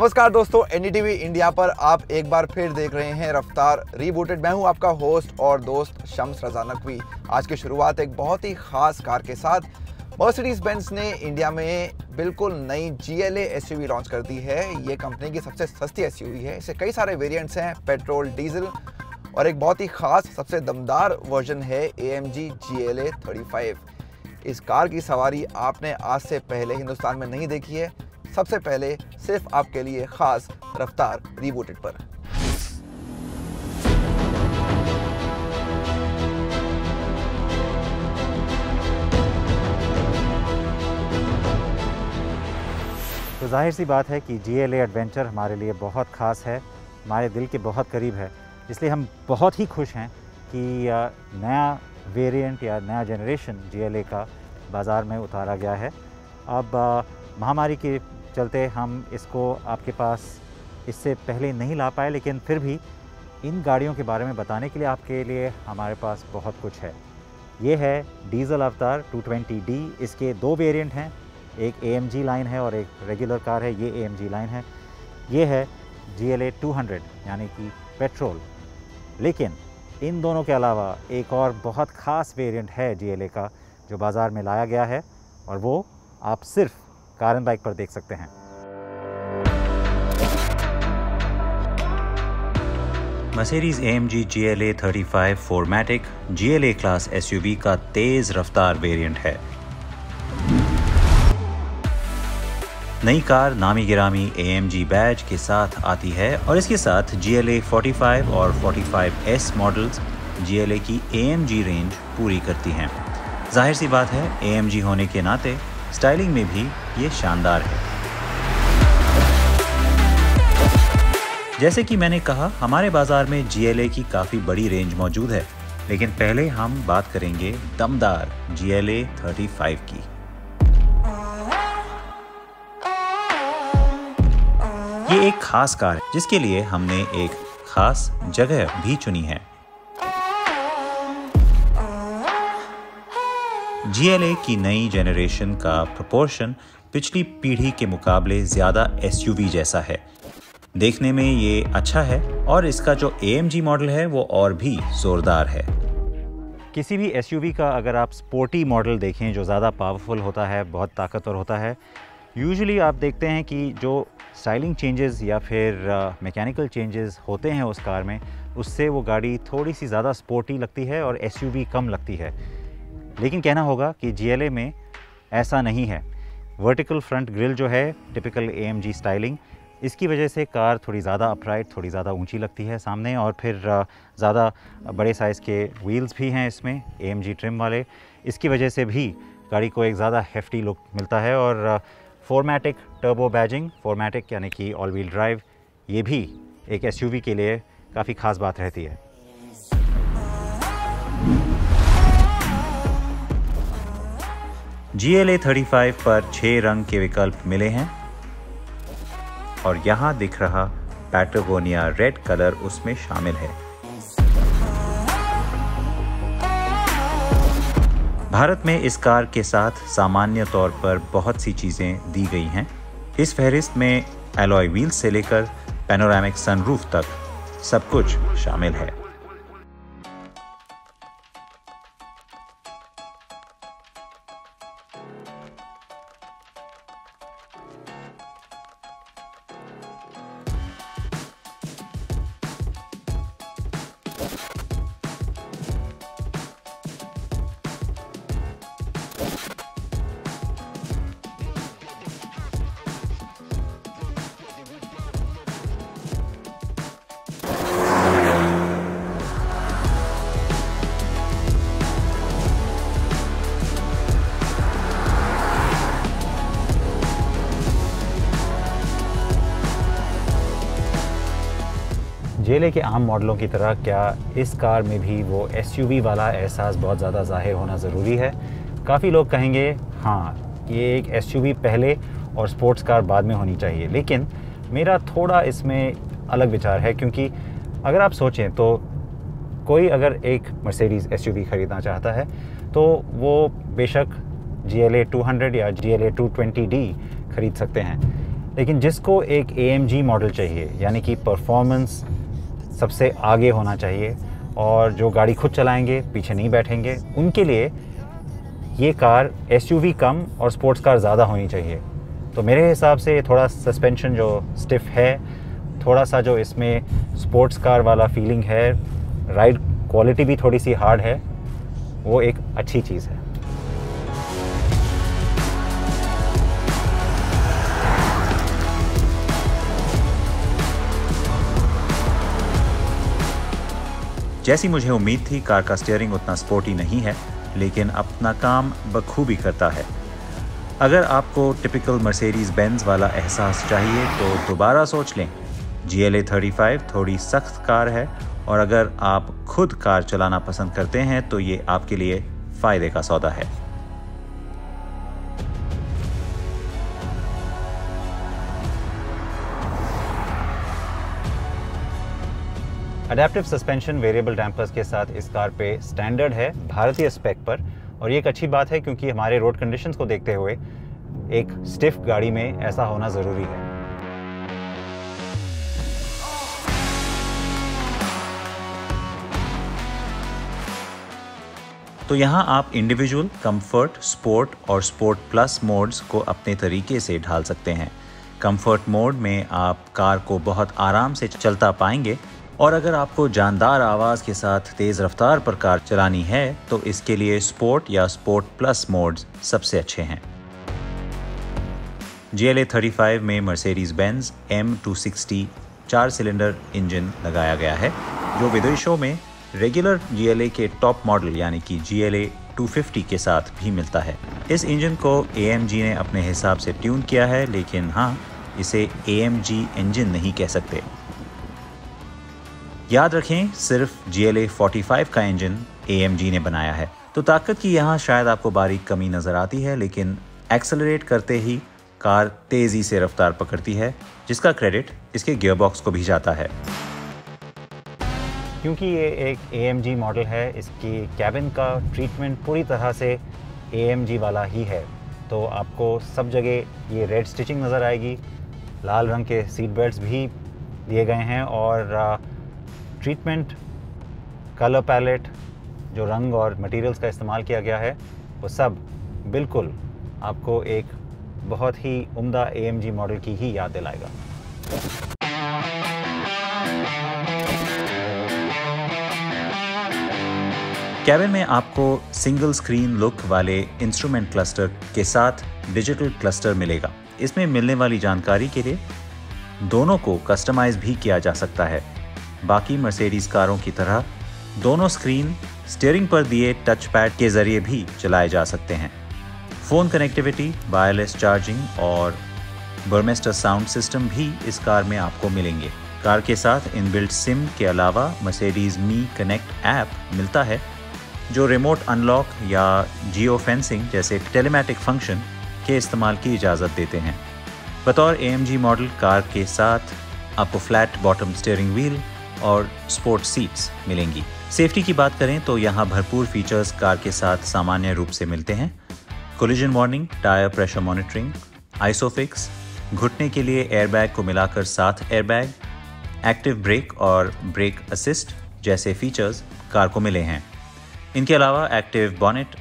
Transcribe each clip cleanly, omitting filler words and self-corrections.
नमस्कार दोस्तों, NDTV India पर आप एक बार फिर देख रहे हैं रफ्तार रीबूटेड। मैं हूं आपका होस्ट और दोस्त शम्स रज़ा नकवी। आज की शुरुआत एक बहुत ही ख़ास कार के साथ। मर्सिडीज बेंज ने इंडिया में बिल्कुल नई GLA SUV लॉन्च कर दी है। ये कंपनी की सबसे सस्ती SUV है। इससे कई सारे वेरिएंट्स हैं, पेट्रोल, डीजल और एक बहुत ही ख़ास सबसे दमदार वर्जन है AMG GLA 35। इस कार की सवारी आपने आज से पहले हिंदुस्तान में नहीं देखी है। सबसे पहले सिर्फ आपके लिए खास रफ्तार रीबूटेड पर। तो जाहिर सी बात है कि GLA एडवेंचर हमारे लिए बहुत ख़ास है, हमारे दिल के बहुत करीब है। इसलिए हम बहुत ही खुश हैं कि नया वेरिएंट या नया जनरेशन GLA का बाज़ार में उतारा गया है। अब महामारी के चलते हम इसको आपके पास इससे पहले नहीं ला पाए, लेकिन फिर भी इन गाड़ियों के बारे में बताने के लिए आपके लिए हमारे पास बहुत कुछ है। ये है डीजल अवतार 220D। इसके दो वेरिएंट हैं, एक AMG लाइन है और एक रेगुलर कार है। ये AMG लाइन है। ये है GLA 200 यानी कि पेट्रोल। लेकिन इन दोनों के अलावा एक और बहुत ख़ास वेरिएंट है GLA का जो बाज़ार में लाया गया है, और वो आप सिर्फ कार एंड बाइक पर देख सकते हैं। Mercedes AMG GLA 35 4MATIC GLA class SUV का तेज़ रफ्तार वेरिएंट है। नई कार नामी गिरामी AMG बैज के साथ आती है और इसके साथ GLA 45 और 45S मॉडल्स GLA की AMG रेंज पूरी करती हैं। जाहिर सी बात है, AMG होने के नाते स्टाइलिंग में भी ये शानदार है। जैसे कि मैंने कहा, हमारे बाजार में GLA की काफ़ी बड़ी रेंज मौजूद है, लेकिन पहले हम बात करेंगे दमदार GLA 35 की। ये एक खास कार है जिसके लिए हमने एक खास जगह भी चुनी है। GLA की नई जनरेशन का प्रोपोर्शन पिछली पीढ़ी के मुकाबले ज़्यादा SUV जैसा है। देखने में ये अच्छा है और इसका जो AMG मॉडल है वो और भी ज़ोरदार है। किसी भी SUV का अगर आप स्पोर्टी मॉडल देखें जो ज़्यादा पावरफुल होता है, बहुत ताकतवर होता है, यूजुअली आप देखते हैं कि जो स्टाइलिंग चेंजेस या फिर मैकेनिकल चेंजेस होते हैं उस कार में, उससे वो गाड़ी थोड़ी सी ज़्यादा स्पोर्टी लगती है और SUV कम लगती है। लेकिन कहना होगा कि GLA में ऐसा नहीं है। वर्टिकल फ्रंट ग्रिल जो है, टिपिकल AMG स्टाइलिंग, इसकी वजह से कार थोड़ी ज़्यादा अपराइट, थोड़ी ज़्यादा ऊंची लगती है सामने, और फिर ज़्यादा बड़े साइज़ के व्हील्स भी हैं इसमें AMG ट्रिम वाले। इसकी वजह से भी गाड़ी को एक ज़्यादा हेफ्टी लुक मिलता है। और 4MATIC टर्बो बैजिंग, 4MATIC यानी कि ऑल व्हील ड्राइव, ये भी एक SUV के लिए काफ़ी ख़ास बात रहती है। GLA 35 पर 6 रंग के विकल्प मिले हैं और यहाँ दिख रहा पैटागोनिया रेड कलर उसमें शामिल है। भारत में इस कार के साथ सामान्य तौर पर बहुत सी चीज़ें दी गई हैं। इस फहरिस्त में एलॉय व्हील्स से लेकर पैनोरामिक सनरूफ तक सब कुछ शामिल है। GLA के आम मॉडलों की तरह क्या इस कार में भी वो SUV वाला एहसास बहुत ज़्यादा ज़ाहिर होना ज़रूरी है? काफ़ी लोग कहेंगे हाँ, ये एक SUV पहले और स्पोर्ट्स कार बाद में होनी चाहिए, लेकिन मेरा थोड़ा इसमें अलग विचार है। क्योंकि अगर आप सोचें तो कोई अगर एक मर्सिडीज़ SUV ख़रीदना चाहता है तो वो बेशक GLA 200 या GLA 220D ख़रीद सकते हैं, लेकिन जिसको एक AMG मॉडल चाहिए, यानी कि परफॉर्मेंस सबसे आगे होना चाहिए और जो गाड़ी खुद चलाएंगे, पीछे नहीं बैठेंगे, उनके लिए ये कार SUV कम और स्पोर्ट्स कार ज़्यादा होनी चाहिए। तो मेरे हिसाब से थोड़ा सस्पेंशन जो स्टिफ है, थोड़ा सा जो इसमें स्पोर्ट्स कार वाला फीलिंग है, राइड क्वालिटी भी थोड़ी सी हार्ड है, वो एक अच्छी चीज़ है। जैसी मुझे उम्मीद थी, कार का स्टीयरिंग उतना स्पोर्टी नहीं है, लेकिन अपना काम बखूबी करता है। अगर आपको टिपिकल मर्सिडीज बेंज वाला एहसास चाहिए तो दोबारा सोच लें। GLA 35 थोड़ी सख्त कार है और अगर आप खुद कार चलाना पसंद करते हैं तो ये आपके लिए फ़ायदे का सौदा है। अडेप्टिव सस्पेंशन वेरिएबल डैम्पर्स के साथ इस कार पे स्टैंडर्ड है भारतीय स्पेक पर, और ये एक अच्छी बात है क्योंकि हमारे रोड कंडीशंस को देखते हुए एक स्टिफ गाड़ी में ऐसा होना ज़रूरी है। तो यहाँ आप इंडिविजुअल, कंफर्ट, स्पोर्ट और स्पोर्ट प्लस मोड्स को अपने तरीके से ढाल सकते हैं। कंफर्ट मोड में आप कार को बहुत आराम से चलता पाएंगे, और अगर आपको जानदार आवाज़ के साथ तेज़ रफ्तार पर कार चलानी है तो इसके लिए स्पोर्ट या स्पोर्ट प्लस मोड्स सबसे अच्छे हैं। GLA 35 में Mercedes Benz M260 4 cylinder engine लगाया गया है, जो विदेशों में रेगुलर GLA के टॉप मॉडल यानी कि GLA 250 के साथ भी मिलता है। इस इंजन को AMG ने अपने हिसाब से ट्यून किया है, लेकिन हाँ, इसे AMG इंजन नहीं कह सकते। याद रखें, सिर्फ GLA 45 का इंजन AMG ने बनाया है। तो ताकत की यहाँ शायद आपको बारीक कमी नज़र आती है, लेकिन एक्सेलरेट करते ही कार तेज़ी से रफ्तार पकड़ती है, जिसका क्रेडिट इसके गियरबॉक्स को भी जाता है। क्योंकि ये एक AMG मॉडल है, इसकी कैबिन का ट्रीटमेंट पूरी तरह से AMG वाला ही है, तो आपको सब जगह ये रेड स्टिचिंग नज़र आएगी। लाल रंग के सीट बेल्ट्स भी दिए गए हैं और ट्रीटमेंट, कलर पैलेट, जो रंग और मटेरियल्स का इस्तेमाल किया गया है, वो सब बिल्कुल आपको एक बहुत ही उम्दा AMG मॉडल की ही याद दिलाएगा। कैबिन में आपको सिंगल स्क्रीन लुक वाले इंस्ट्रूमेंट क्लस्टर के साथ डिजिटल क्लस्टर मिलेगा। इसमें मिलने वाली जानकारी के लिए दोनों को कस्टमाइज भी किया जा सकता है। बाकी मर्सिडीज कारों की तरह दोनों स्क्रीन स्टीयरिंग पर दिए टच पैड के जरिए भी चलाए जा सकते हैं। फ़ोन कनेक्टिविटी, वायरलेस चार्जिंग और बर्मेस्टर साउंड सिस्टम भी इस कार में आपको मिलेंगे। कार के साथ इनबिल्ट सिम के अलावा मर्सिडीज मी कनेक्ट ऐप मिलता है, जो रिमोट अनलॉक या जियो फेंसिंग जैसे टेलीमैटिक फंक्शन के इस्तेमाल की इजाज़त देते हैं। बतौर AMG मॉडल, कार के साथ आपको फ्लैट बॉटम स्टीयरिंग व्हील और स्पोर्ट सीट्स मिलेंगी। सेफ्टी की बात करें तो यहाँ भरपूर फीचर्स कार के साथ सामान्य रूप से मिलते हैं। Collision warning, tyre pressure monitoring, Isofix, घुटने के लिए एयरबैग को मिलाकर 7 एयरबैग, एक्टिव ब्रेक और ब्रेक असिस्ट जैसे फीचर्स कार को मिले हैं। इनके अलावा active bonnet,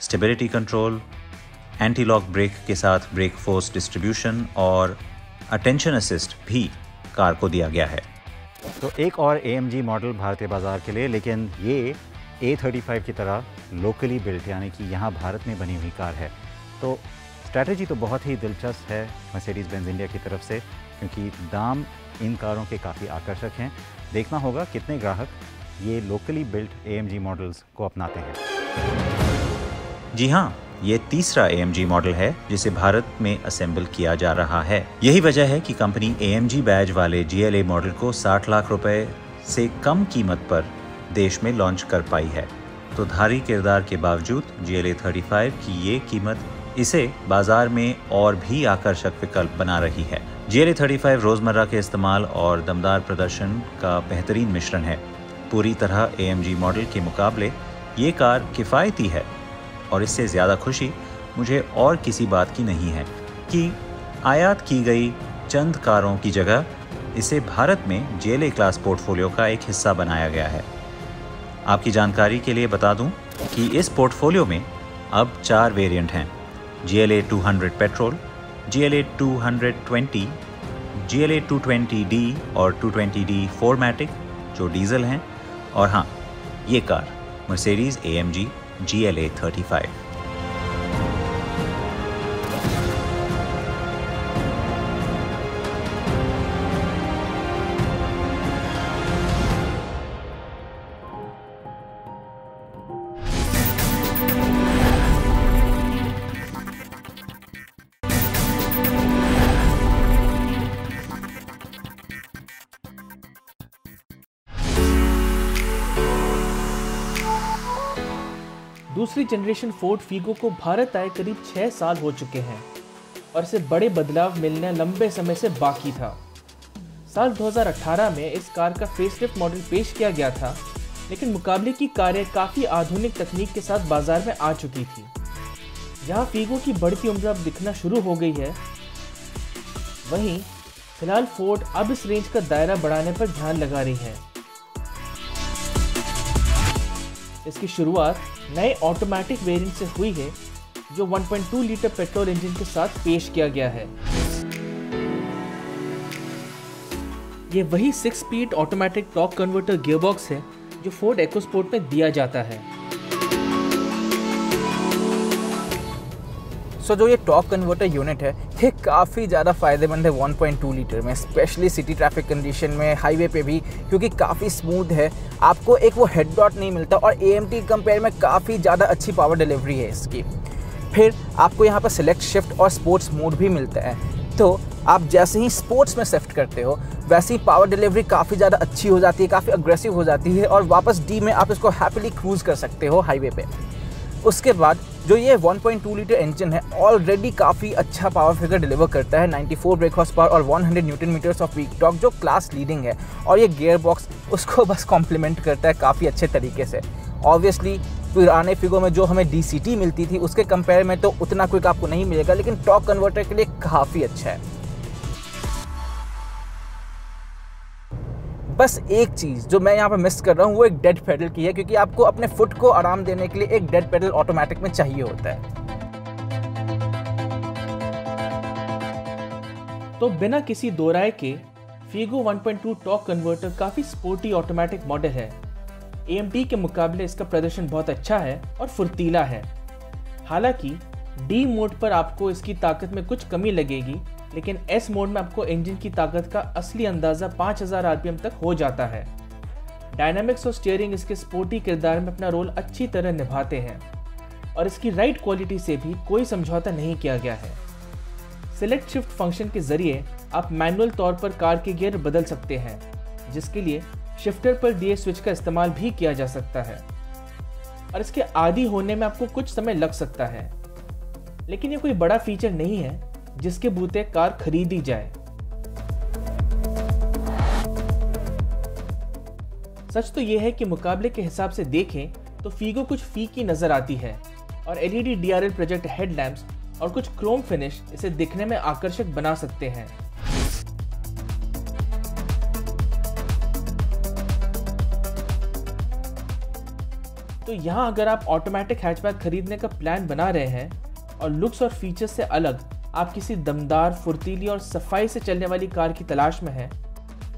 stability control, anti lock brake के साथ ब्रेक फोर्स डिस्ट्रीब्यूशन और अटेंशन असिस्ट भी कार को दिया गया है। तो एक और AMG मॉडल भारतीय बाज़ार के लिए, लेकिन ये A35 की तरह लोकली बिल्ट यानी कि यहाँ भारत में बनी हुई कार है। तो स्ट्रैटेजी तो बहुत ही दिलचस्प है मर्सिडीज़ बेंज इंडिया की तरफ से, क्योंकि दाम इन कारों के काफ़ी आकर्षक हैं। देखना होगा कितने ग्राहक ये लोकली बिल्ट AMG मॉडल्स को अपनाते हैं। जी हाँ, ये तीसरा AMG मॉडल है जिसे भारत में असेंबल किया जा रहा है। यही वजह है कि कंपनी AMG बैज वाले GLA मॉडल को 60 लाख रुपए से कम कीमत पर देश में लॉन्च कर पाई है। तो धारी किरदार के बावजूद GLA 35 की ये कीमत इसे बाजार में और भी आकर्षक विकल्प बना रही है। GLA 35 रोजमर्रा के इस्तेमाल और दमदार प्रदर्शन का बेहतरीन मिश्रण है। पूरी तरह AMG मॉडल के मुकाबले ये कार किफ़ायती है और इससे ज़्यादा खुशी मुझे और किसी बात की नहीं है कि आयात की गई चंद कारों की जगह इसे भारत में GLA क्लास पोर्टफोलियो का एक हिस्सा बनाया गया है। आपकी जानकारी के लिए बता दूं कि इस पोर्टफोलियो में अब 4 वेरिएंट हैं: GLA 200 petrol, GLA 220, GLA 220D और 220D 4MATIC जो डीजल हैं, और हाँ, ये कार मर्सिडीज AMG GLA 35। दूसरी जनरेशन फोर्ड फीगो को भारत आए करीब 6 साल हो चुके हैं और इसे बड़े बदलाव मिलने लंबे समय से बाकी था। साल 2018 में इस कार का फेसलिफ्ट मॉडल पेश किया गया था, लेकिन मुकाबले की कारें काफ़ी आधुनिक तकनीक के साथ बाजार में आ चुकी थी। जहां फीगो की बढ़ती उम्र अब दिखना शुरू हो गई है, वहीं फिलहाल फोर्ड अब इस रेंज का दायरा बढ़ाने पर ध्यान लगा रही है। इसकी शुरुआत नए ऑटोमेटिक वेरिएंट से हुई है जो 1.2 लीटर पेट्रोल इंजन के साथ पेश किया गया है। ये वही 6 speed automatic torque converter gearbox है जो फोर्ड EcoSport में दिया जाता है। जो ये टॉर्क कन्वर्टर यूनिट है ये काफ़ी ज़्यादा फ़ायदेमंद है 1.2 लीटर में, स्पेशली सिटी ट्रैफिक कंडीशन में, हाईवे पे भी, क्योंकि काफ़ी स्मूथ है। आपको एक वो हेड डॉट नहीं मिलता और AMT कंपेयर में काफ़ी ज़्यादा अच्छी पावर डिलीवरी है इसकी। फिर आपको यहाँ पर सिलेक्ट, शिफ्ट और स्पोर्ट्स मोड भी मिलता है। तो आप जैसे ही स्पोर्ट्स में शिफ्ट करते हो वैसे ही पावर डिलीवरी काफ़ी ज़्यादा अच्छी हो जाती है, काफ़ी अग्रेसिव हो जाती है और वापस D में आप इसको हैप्पीली क्रूज़ कर सकते हो हाईवे पे। उसके बाद जो ये 1.2 लीटर इंजन है ऑलरेडी काफ़ी अच्छा पावर फिगर डिलीवर करता है, 94 ब्रेक हॉर्स पावर और 100 newton metres of peak torque, जो क्लास लीडिंग है। और ये गियर बॉक्स उसको बस कॉम्प्लीमेंट करता है काफ़ी अच्छे तरीके से। ऑब्वियसली पुराने फिगो में जो हमें DCT मिलती थी उसके कंपेयर में तो उतना क्विक आपको नहीं मिलेगा, लेकिन टॉर्क कन्वर्टर के लिए काफ़ी अच्छा है। बस एक चीज़ जो मैं यहाँ पर मिस कर रहा हूँ वो एक डेड पेडल की है, क्योंकि आपको अपने फुट को आराम देने के लिए एक डेड पेडल ऑटोमेटिक में चाहिए होता है। तो बिना किसी दो राय के फीगो 1.2 टॉर्क कन्वर्टर काफ़ी स्पोर्टी ऑटोमेटिक मॉडल है। AMT के मुकाबले इसका प्रदर्शन बहुत अच्छा है और फुर्तीला है। हालांकि D मोड पर आपको इसकी ताकत में कुछ कमी लगेगी, लेकिन S मोड में आपको इंजन की ताकत का असली अंदाज़ा 5000 RPM तक हो जाता है। डायनामिक्स और स्टीयरिंग इसके स्पोर्टी किरदार में अपना रोल अच्छी तरह निभाते हैं और इसकी राइड क्वालिटी से भी कोई समझौता नहीं किया गया है। सिलेक्ट शिफ्ट फंक्शन के जरिए आप मैनुअल तौर पर कार के गियर बदल सकते हैं, जिसके लिए शिफ्टर पर दिए स्विच का इस्तेमाल भी किया जा सकता है और इसके आदी होने में आपको कुछ समय लग सकता है, लेकिन ये कोई बड़ा फीचर नहीं है जिसके बूते कार खरीदी जाए। सच तो यह है कि मुकाबले के हिसाब से देखें तो फीगो कुछ फीकी नजर आती है और LED DRL प्रोजेक्ट हेडलैम्प्स और कुछ क्रोम फिनिश इसे दिखने में आकर्षक बना सकते हैं। तो यहाँ अगर आप ऑटोमेटिक हैचबैक खरीदने का प्लान बना रहे हैं और लुक्स और फीचर्स से अलग आप किसी दमदार, फुर्तीली और सफाई से चलने वाली कार की तलाश में हैं,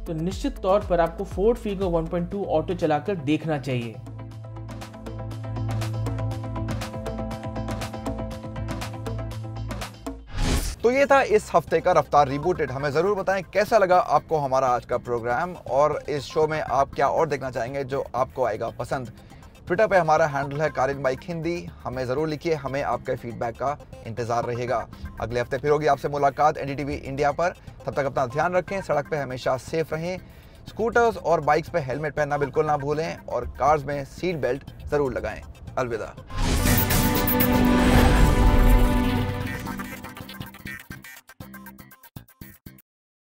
तो निश्चित तौर पर आपको फोर्ड फीगो 1.2 ऑटो चलाकर देखना चाहिए। तो ये था इस हफ्ते का रफ्तार रिबूटेड। हमें ज़रूर बताएं कैसा लगा आपको हमारा आज का प्रोग्राम और इस शो में आप क्या और देखना चाहेंगे जो आपको आएगा पसंद। ट्विटर पे हमारा हैंडल है कारिन बाइक हिंदी। हमें ज़रूर लिखिए, हमें आपके फीडबैक का इंतज़ार रहेगा। अगले हफ्ते फिर होगी आपसे मुलाकात NDTV इंडिया पर। तब तक अपना ध्यान रखें, सड़क पे हमेशा सेफ रहें, स्कूटर्स और बाइक्स पे हेलमेट पहनना बिल्कुल ना भूलें और कार्स में सीट बेल्ट ज़रूर लगाएं। अलविदा।